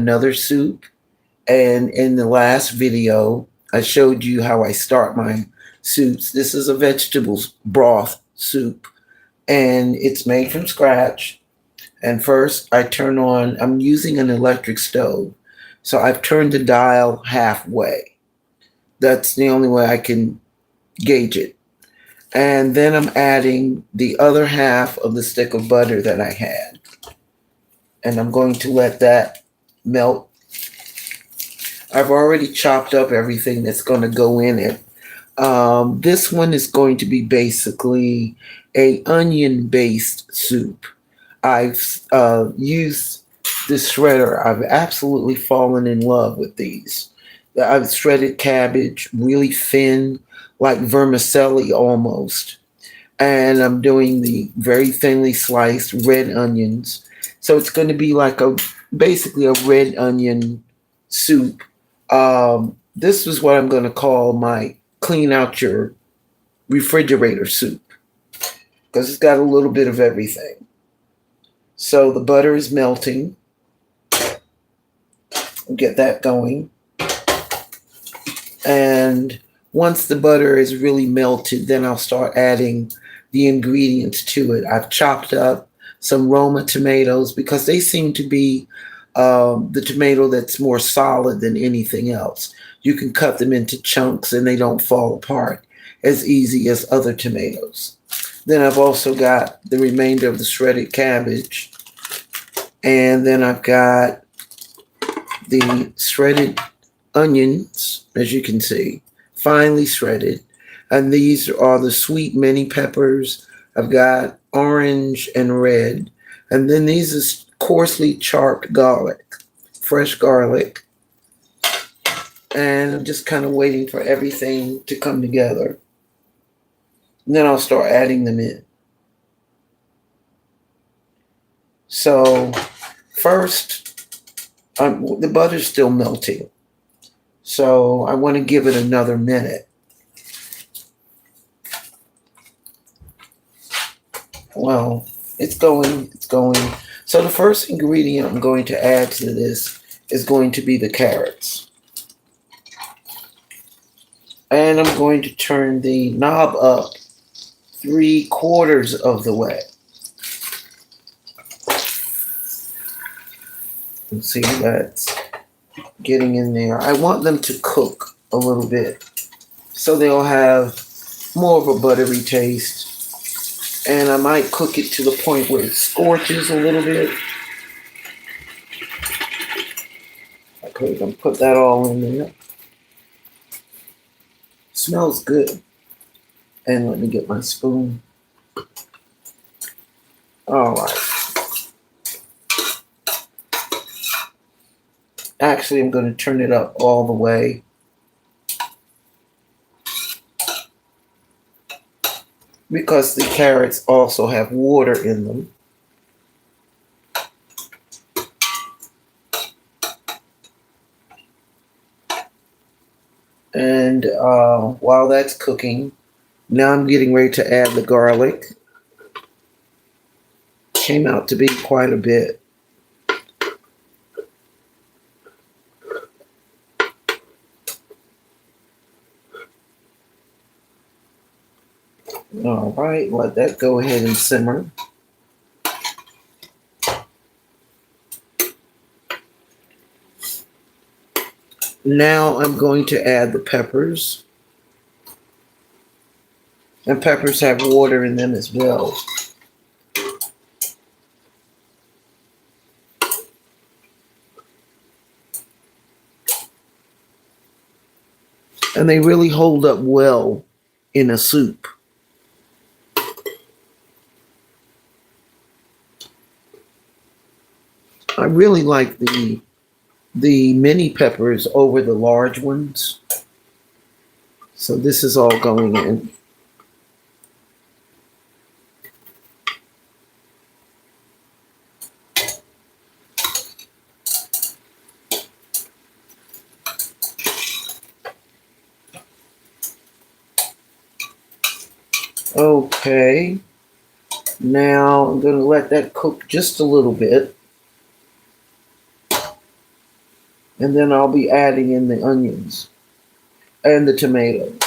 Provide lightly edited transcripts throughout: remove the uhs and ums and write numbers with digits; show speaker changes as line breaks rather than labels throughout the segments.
another soup. And in the last video, I showed you how I start my soups. This is a vegetables broth soup, and it's made from scratch. And first, I'm using an electric stove. So I've turned the dial halfway. That's the only way I can gauge it. And then I'm adding the other half of the stick of butter that I had. And I'm going to let that melt. I've already chopped up everything that's going to go in it. This one is going to be basically a onion based soup. I've used this shredder. I've absolutely fallen in love with these. I've shredded cabbage really thin, like vermicelli almost. And I'm doing the very thinly sliced red onions. So it's going to be like basically a red onion soup. This is what I'm going to call my clean out your refrigerator soup because it's got a little bit of everything. So the butter is melting. Get that going. And once the butter is really melted, then I'll start adding the ingredients to it. I've chopped up some Roma tomatoes because they seem to be the tomato that's more solid than anything else. You can cut them into chunks and they don't fall apart as easy as other tomatoes. Then I've also got the remainder of the shredded cabbage. And then I've got the shredded onions, as you can see, finely shredded. And these are the sweet mini peppers. I've got orange and red. And then these is coarsely chopped garlic, fresh garlic. And I'm just kind of waiting for everything to come together. And then I'll start adding them in. So first, the butter's still melting. So I want to give it another minute. Well, it's going. So the first ingredient I'm going to add to this is going to be the carrots. And I'm going to turn the knob up 3/4 of the way. And see, that's getting in there. I want them to cook a little bit so they'll have more of a buttery taste. And I might cook it to the point where it scorches a little bit. Okay, I'm going to put that all in there. Smells good. And let me get my spoon. All right. Actually, I'm going to turn it up all the way. Because the carrots also have water in them. And while that's cooking, now I'm getting ready to add the garlic. Came out to be quite a bit. All right, let that go ahead and simmer. Now I'm going to add the peppers. And peppers have water in them as well. And they really hold up well in a soup. I really like the mini peppers over the large ones. So this is all going in. Okay. Now I'm going to let that cook just a little bit. And then I'll be adding in the onions and the tomatoes.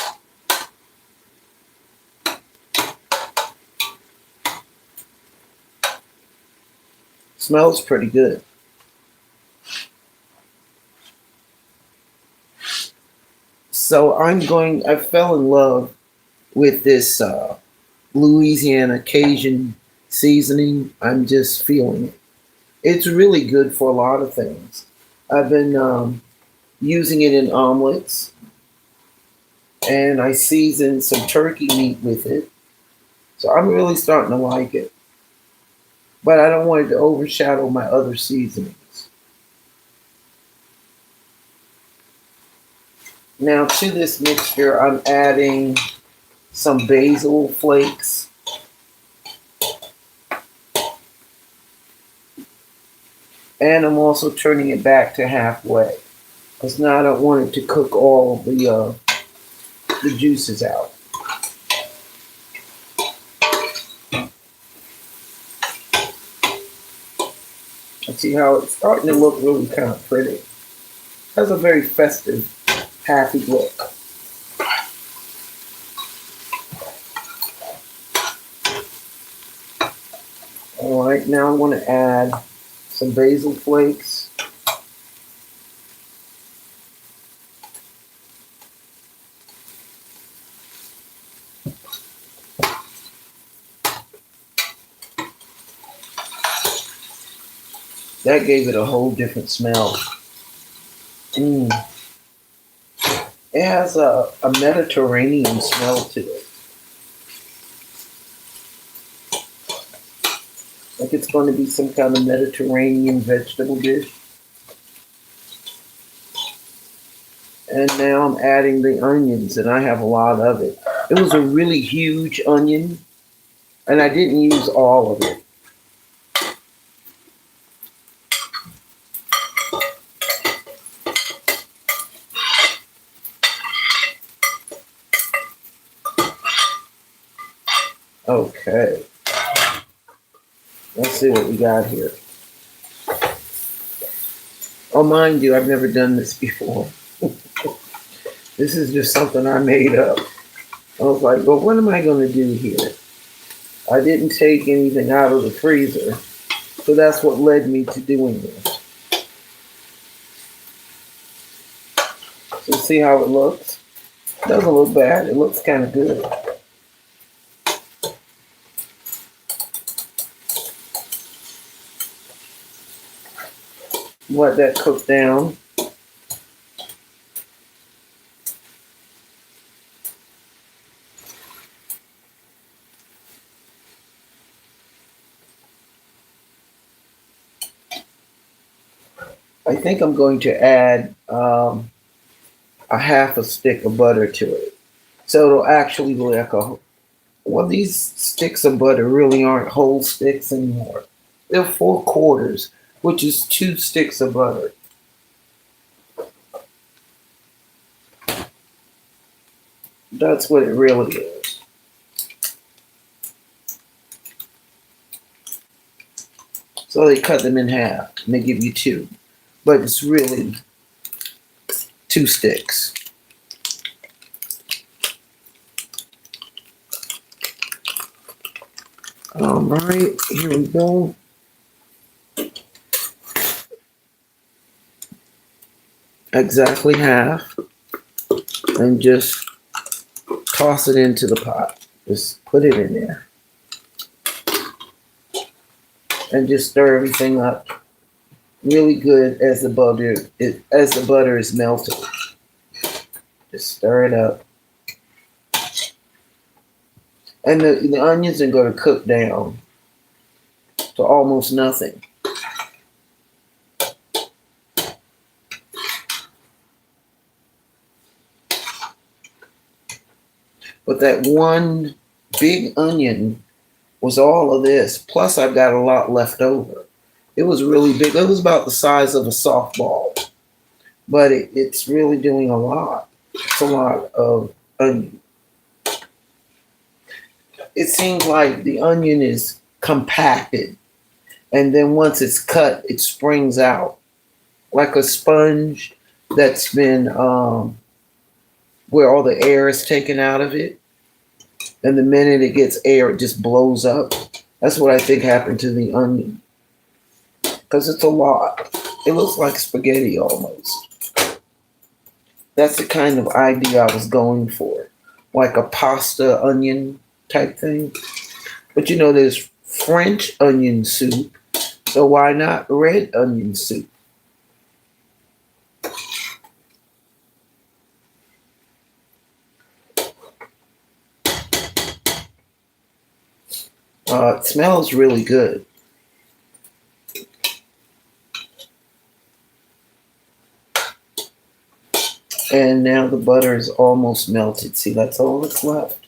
Smells pretty good. So I fell in love with this Louisiana Cajun seasoning. I'm just feeling it. It's really good for a lot of things. I've been using it in omelets, and I season some turkey meat with it. So I'm really starting to like it. But I don't want it to overshadow my other seasonings. Now to this mixture, I'm adding some basil flakes, and I'm also turning it back to halfway because now I don't want it to cook all of the juices out. And see how it's starting to look really kind of pretty. It has a very festive, happy look. All right, now I'm going to add some basil flakes. That gave it a whole different smell. It has a Mediterranean smell to it. Like it's going to be some kind of Mediterranean vegetable dish. And now I'm adding the onions, and I have a lot of it. It was a really huge onion, and I didn't use all of it. Okay. Let's see what we got here. Oh, mind you, I've never done this before. This is just something I made up. I was like, well, what am I going to do here? I didn't take anything out of the freezer, so that's what led me to doing this. So see how it looks? It doesn't look bad. It looks kind of good. Let that cook down. I think I'm going to add a half a stick of butter to it. So it'll actually look like well, these sticks of butter really aren't whole sticks anymore. They're 4/4, which is 2 sticks of butter. That's what it really is. So they cut them in half and they give you 2. But it's really 2 sticks. All right, here we go. Exactly half. And just toss it into the pot. Just put it in there. And just stir everything up really good as the butter is melted. Just stir it up. And the onions are going to cook down to almost nothing. But that one big onion was all of this. Plus, I've got a lot left over. It was really big. It was about the size of a softball. But it's really doing a lot. It's a lot of onion. It seems like the onion is compacted. And then once it's cut, it springs out. like a sponge that's been where all the air is taken out of it, and the minute it gets air, it just blows up. That's what I think happened to the onion because it's a lot. It looks like spaghetti almost. That's the kind of idea I was going for, like a pasta onion type thing. But you know, there's French onion soup, so why not red onion soup? It smells really good. And now the butter is almost melted. See, that's all that's left.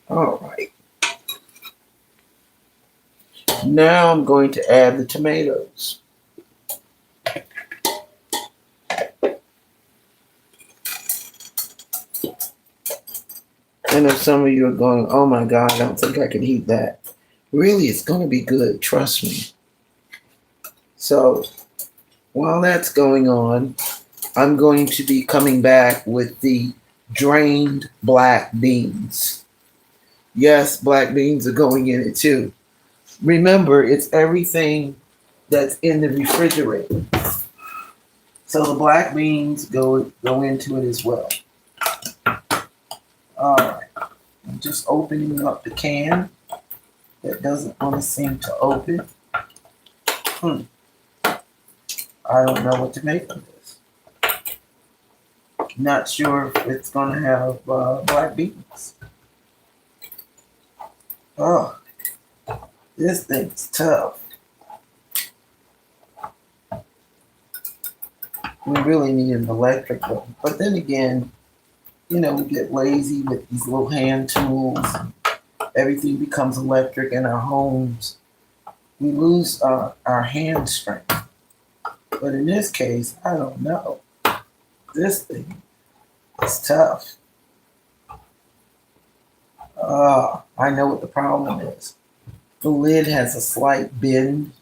All right. Now I'm going to add the tomatoes. I know some of you are going, oh my God, I don't think I can eat that. Really, it's going to be good. Trust me. So while that's going on, I'm going to be coming back with the drained black beans. Yes, black beans are going in it too. Remember, it's everything that's in the refrigerator. So the black beans go into it as well. All right. I'm just opening up the can that doesn't want to seem to open. I don't know what to make of this. Not sure if it's going to have black beans. Oh, this thing's tough. We really need an electric one. But then again, you know, we get lazy with these little hand tools. Everything becomes electric in our homes. We lose our hand strength. But in this case, I don't know. This thing is tough. I know what the problem is. The lid has a slight bend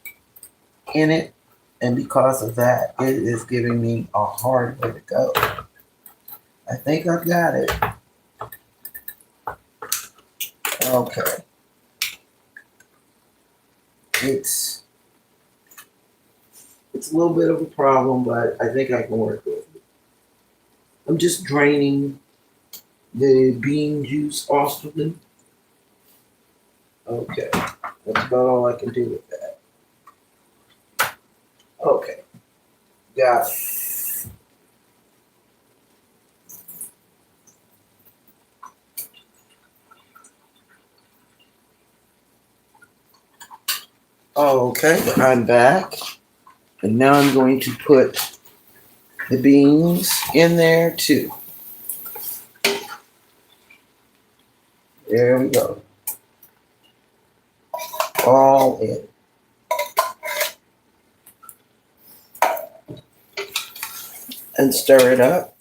in it, and because of that, it is giving me a hard way to go. I think I've got it. Okay. It's a little bit of a problem, but I think I can work with it. I'm just draining the bean juice off of them. Okay, that's about all I can do with that. Okay, got it. Okay, I'm back. And now I'm going to put the beans in there too. There we go. All in. And stir it up.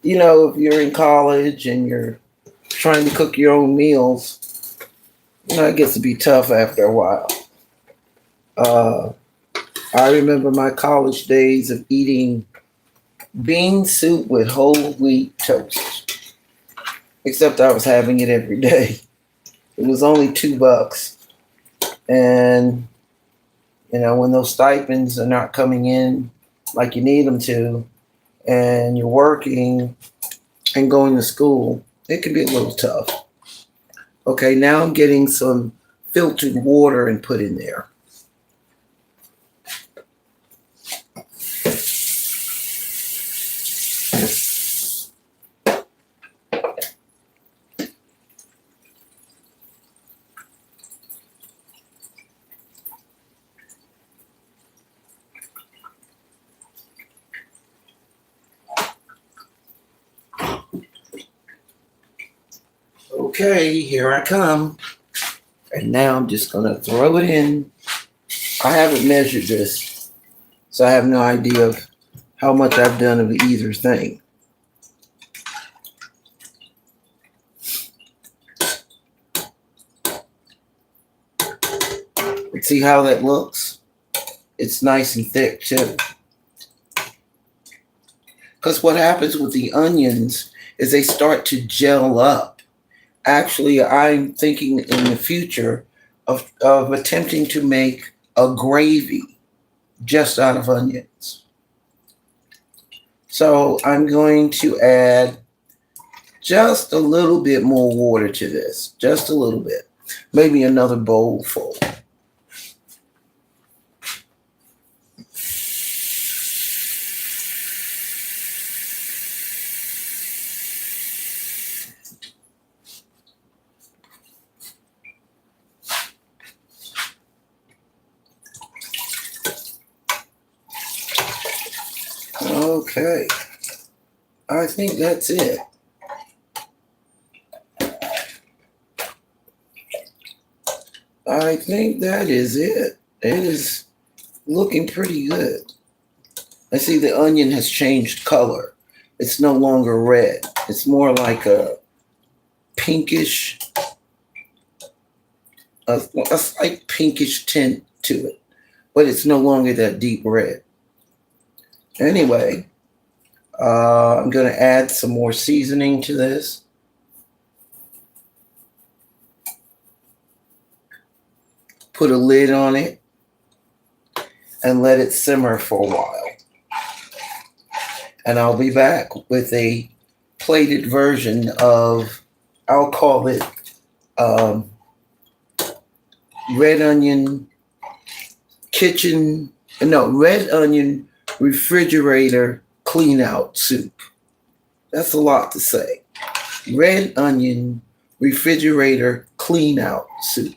You know, if you're in college and you're trying to cook your own meals, you know, it gets to be tough after a while. I remember my college days of eating bean soup with whole wheat toast. Except I was having it every day. It was only $2. And, you know, when those stipends are not coming in like you need them to, and you're working and going to school, it can be a little tough. Okay, now I'm getting some filtered water and put in there. Okay, here I come. And now I'm just going to throw it in. I haven't measured this, so I have no idea of how much I've done of either thing. Let's see how that looks. It's nice and thick too. Because what happens with the onions is they start to gel up. Actually, I'm thinking in the future of attempting to make a gravy just out of onions. So I'm going to add just a little bit more water to this, just a little bit, maybe another bowl full. Okay, I think that's it. I think that is it. It is looking pretty good. I see the onion has changed color. It's no longer red. It's more like a pinkish, a slight pinkish tint to it, but it's no longer that deep red. Anyway, I'm going to add some more seasoning to this. Put a lid on it and let it simmer for a while. And I'll be back with a plated version of, I'll call it red onion refrigerator clean out soup. That's a lot to say. Red onion refrigerator clean out soup.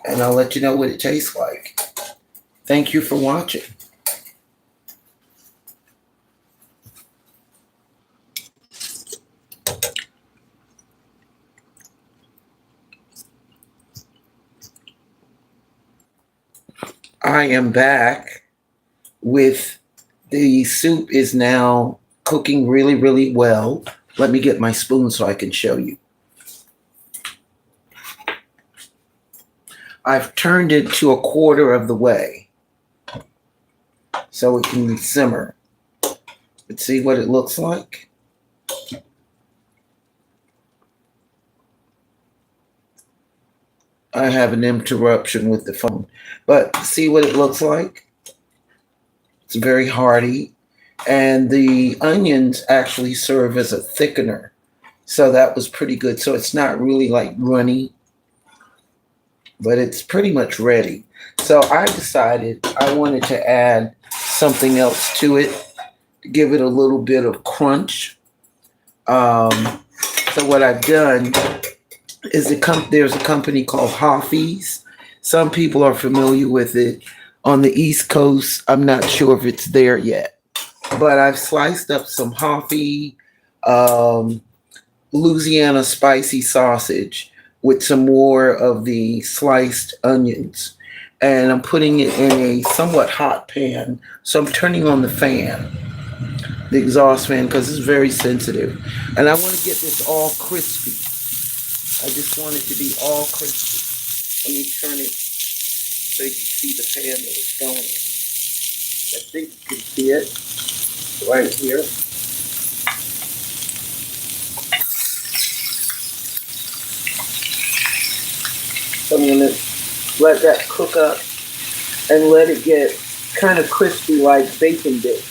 And I'll let you know what it tastes like. Thank you for watching. I am back with the soup is now cooking really, really well. Let me get my spoon so I can show you. I've turned it to a quarter of the way so it can simmer. Let's see what it looks like. I have an interruption with the phone, but see what it looks like? It's very hearty, and the onions actually serve as a thickener, so that was pretty good. So it's not really like runny, but it's pretty much ready. So I decided I wanted to add something else to it to give it a little bit of crunch. So what I've done is there's a company called Hoffy's. Some people are familiar with it. On the East Coast, I'm not sure if it's there yet. But I've sliced up some Hoffy Louisiana spicy sausage with some more of the sliced onions. And I'm putting it in a somewhat hot pan. So I'm turning on the fan, the exhaust fan, because it's very sensitive. And I want to get this all crispy. I just want it to be all crispy. Let me turn it so you can see the pan that it's going in. I think you can see it right here. So I'm going to let that cook up and let it get kind of crispy like bacon bits.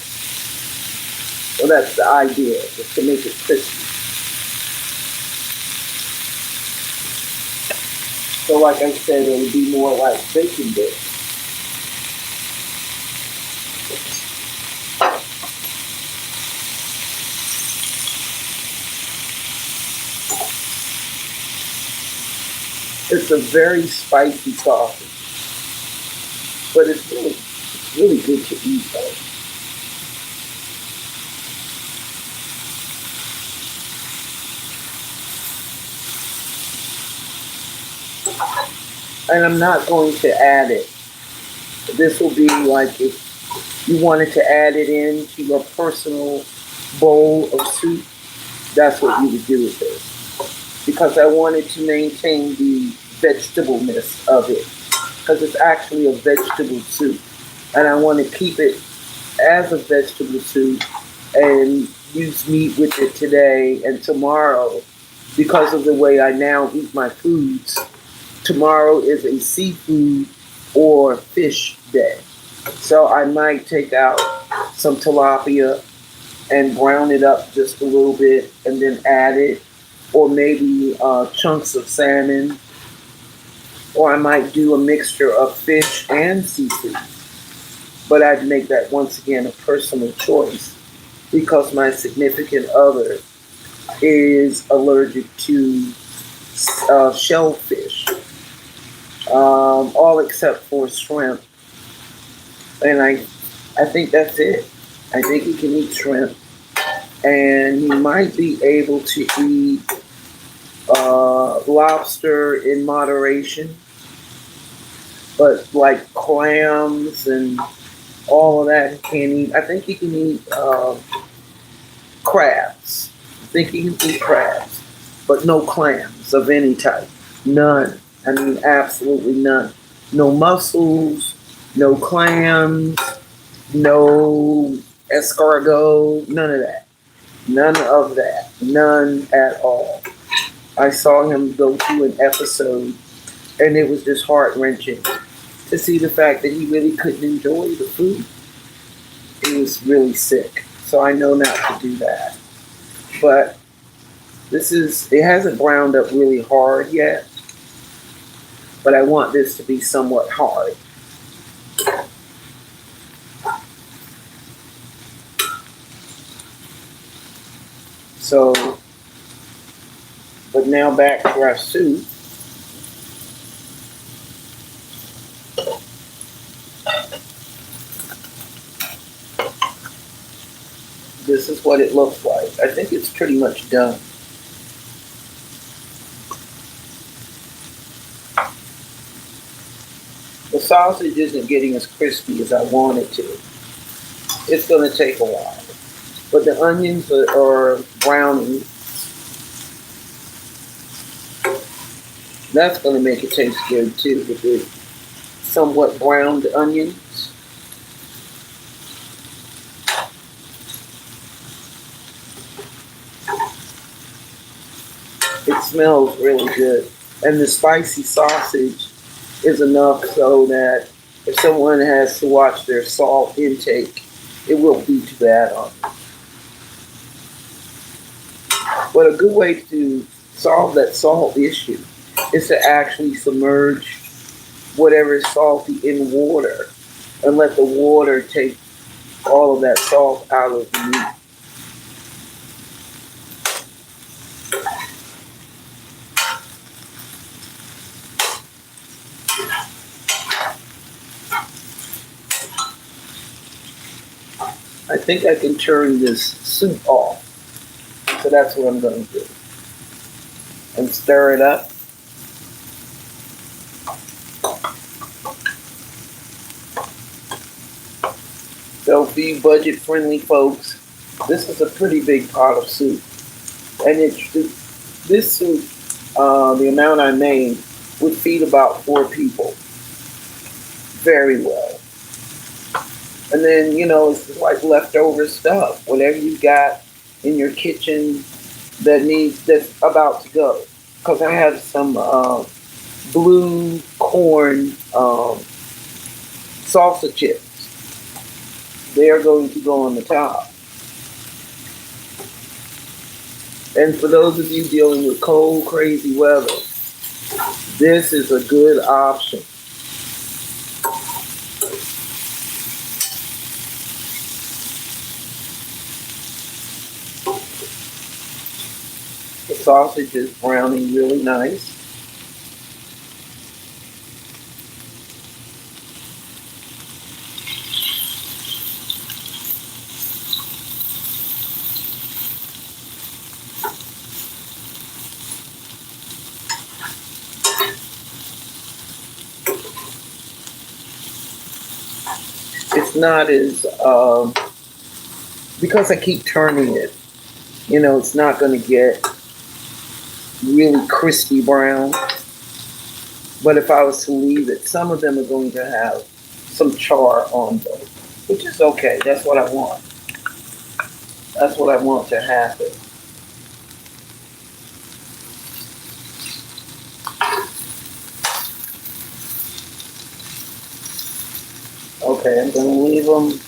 So that's the idea, is to make it crispy. So like I said, it would be more like bacon bits. It's a very spicy sausage, but it's really good to eat though. And I'm not going to add it. This will be like if you wanted to add it into your personal bowl of soup, that's what you would do with this. Because I wanted to maintain the vegetableness of it. because it's actually a vegetable soup. And I want to keep it as a vegetable soup and use meat with it today and tomorrow because of the way I now eat my foods. Tomorrow is a seafood or fish day. So I might take out some tilapia and brown it up just a little bit and then add it, or maybe chunks of salmon, or I might do a mixture of fish and seafood. But I'd make that once again a personal choice because my significant other is allergic to shellfish, all except for shrimp. And I think that's it. I think he can eat shrimp. And he might be able to eat lobster in moderation. But like clams and all of that, he can't eat. I think he can eat crabs. I think he can eat crabs. But no clams of any type. None. I mean, absolutely none. No mussels, no clams, no escargot, none of that. None of that. None at all. I saw him go through an episode, and it was just heart-wrenching to see the fact that he really couldn't enjoy the food. He was really sick. So I know not to do that. But it hasn't browned up really hard yet, but I want this to be somewhat hard. So, but now back to our soup. This is what it looks like. I think it's pretty much done. The sausage isn't getting as crispy as I want it to. It's going to take a while. But the onions are browning. That's going to make it taste good too, with the somewhat browned onions. It smells really good. And the spicy sausage is enough so that if someone has to watch their salt intake, it won't be too bad on them. But a good way to solve that salt issue is to actually submerge whatever is salty in water and let the water take all of that salt out of the meat. I think I can turn this soup off. So that's what I'm going to do. And stir it up. So for you budget-friendly folks, this is a pretty big pot of soup. And this soup, the amount I made, would feed about 4 people. Very well. And then, it's like leftover stuff. Whatever you got in your kitchen that's about to go. Because I have some blue corn salsa chips. They are going to go on the top. And for those of you dealing with cold, crazy weather, this is a good option. The sausage is browning really nice. It's not as, because I keep turning it, it's not going to get really crispy brown. But if I was to leave it, some of them are going to have some char on them, which is okay. That's what I want. That's what I want to happen. Okay, I'm going to leave them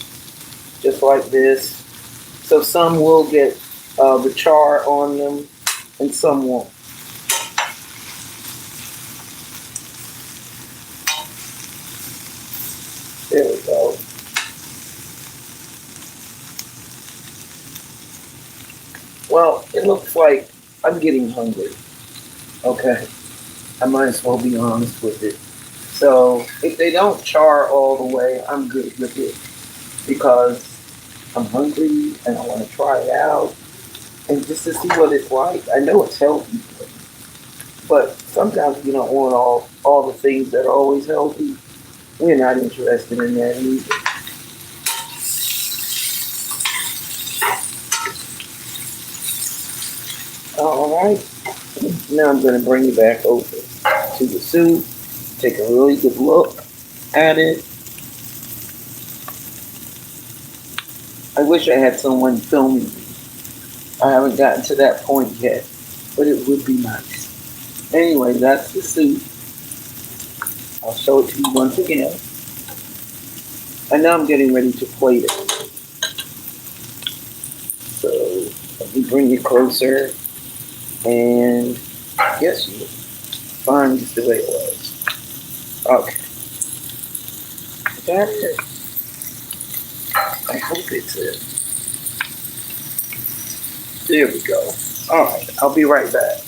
just like this. So some will get the char on them and some won't. There we go. Well, it looks like I'm getting hungry. Okay, I might as well be honest with it. So if they don't char all the way, I'm good with it because I'm hungry and I want to try it out and just to see what it's like. I know it's healthy, but sometimes you don't want all the things that are always healthy. We're not interested in that either. All right. Now I'm going to bring it back over to the soup. Take a really good look at it. I wish I had someone filming me. I haven't gotten to that point yet, but it would be nice. Anyway, that's the soup. I'll show it to you once again. And now I'm getting ready to plate it. So let me bring it closer. And yes, you fine just the way it was. Okay. Is that it? I hope it's it. There we go. Alright, I'll be right back.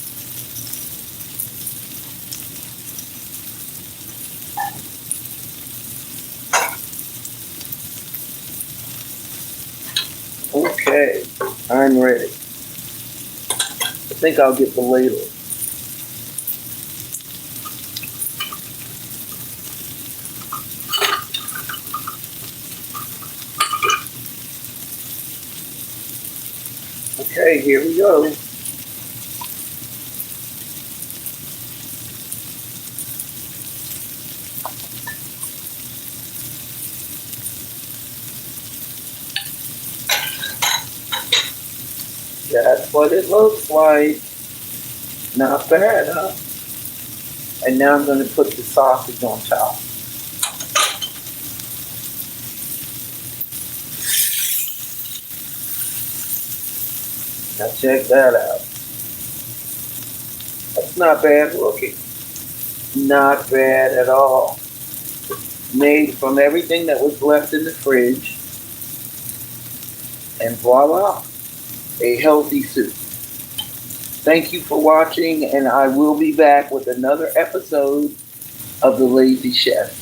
Okay, I'm ready. I think I'll get the ladle. Okay, here we go. That's what it looks like. Not bad, huh? And now I'm going to put the sausage on top. Now check that out. That's not bad looking. Not bad at all. Made from everything that was left in the fridge. And voila, a healthy soup. Thank you for watching, and I will be back with another episode of The Lazy Chef.